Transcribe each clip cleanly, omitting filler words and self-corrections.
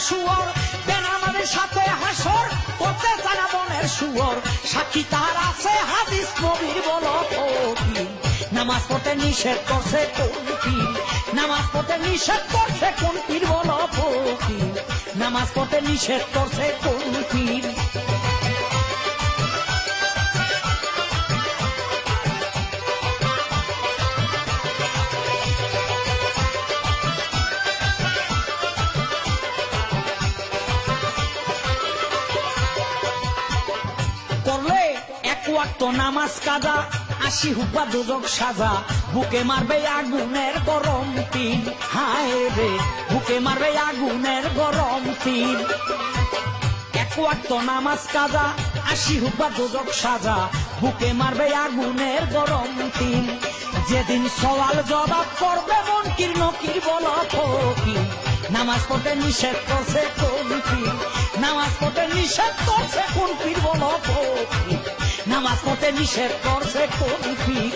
শুয়োর বেনামাজের সাথে হাসর করতে চায় না বনের শুয়োর সাক্ষী তার আছে হাদিস নবীর বলো ফকির নামাজ পড়তে নিষেধ করছে কোন পীর নামাজ পড়তে নিষেধ করছে কোন পীর বলো ফকির নামাজ পড়তে নিষেধ করছে কোন পীর করলে এক ওয়াক্ত নামাজ কাজা 80 হুব্বা দুজক সাজা বুকে মারবে আগুনের গরম তীর হায় রে বুকে মারবে আগুনের গরম তীর এক ওয়াক্ত নামাজ কাজা 80 হুব্বা দুজক সাজা বুকে মারবে আগুনের গরম তীর যেদিন সওয়াল জবাব করবে মুনকির নকির বলো ফকির নামাজ পড়তে নিষেধ করছে কোন পীর নামাজ পড়তে নিষেধ করছে কোন পীর বলো ফকির নামাজ পড়তে নিষেধ করছে কোন পীর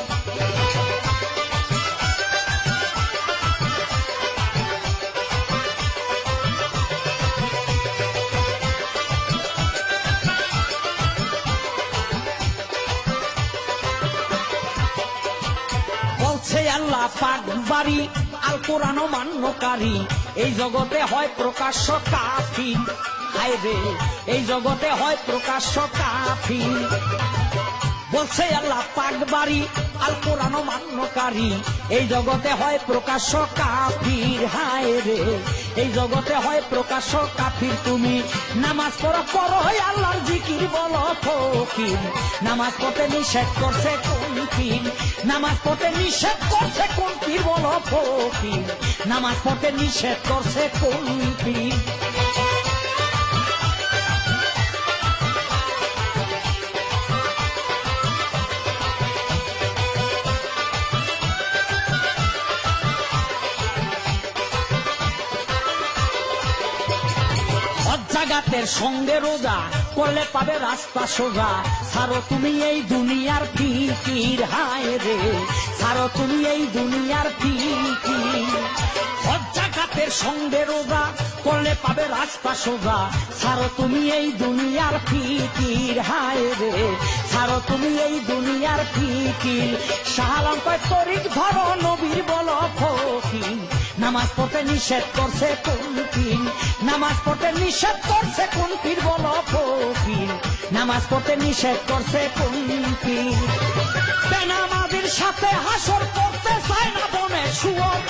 বলছে আল্লাহ পাক বাড়ি আল কোরআন মান্যকারী এই জগতে হয় প্রকাশ্য কাফির হায় রে এই জগতে হয় প্রকাশ্য কাফির বলছে আল্লাহ পাক বাড়ি আল কোরআন মান্যকারী এই জগতে হয় প্রকাশ্য কাফির হায় রে এই জগতে হয় প্রকাশ্য কাফির তুমি নামাজ পড়ো আল্লাহর জিকির বলো ফকির নামাজ পড়তে নিষেধ করছে কোন পীর নামাজ পড়তে নিষেধ করছে কোন পীর বলো ফকির নামাজ পড়তে নিষেধ করছে কোন পীর জাগাতের সঙ্গে রোজা করলে পাবে রাস্তা সোজা ছাড়ো তুমি এই দুনিয়ার ফিকির হায় রে ছাড়ো তুমি এই দুনিয়ার ফিকির জাগাতের সঙ্গে রোজা করলে পাবে রাস্তা সোজা ছাড়ো তুমি এই দুনিয়ার ফিকির হায় রে ছাড়ো তুমি এই দুনিয়ার ফিকির শাহালাম কয় তরিক ধরো নবীর বলো ফকির নামাজ পড়তে নিষেধ করছে কোন পীর নামাজ পড়তে নিষেধ করছে কোন পীর বলো ফকির নামাজ পড়তে নিষেধ করছে কোন পীর বেনামাজির সাথে হাসর করতে চায় না বনের শুয়োর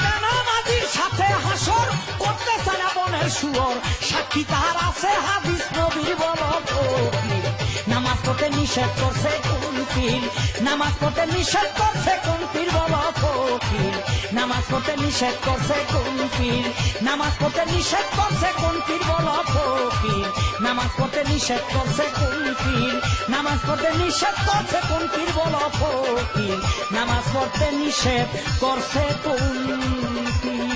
বেনামাজির সাথে হাসর করতে চায় না বনের শুয়োর সাক্ষী তার আছে হাদিস নবীর বলো ফকির নামাজ পড়তে নিষেধ করছে কোন পীর নামাজ পড়তে নিষেধ করছে কোন পীর বলো ফকির নামাজ পড়তে নিষেধ করছে কোন পীর নামাজ পড়তে নিষেধ করছে কোন পীর বলো ফকির নামাজ পড়তে নিষেধ করছে কোন পীর নামাজ পড়তে নিষেধ করছে কোন পীর বলো ফকির নামাজ পড়তে নিষেধ করছে কোন পীর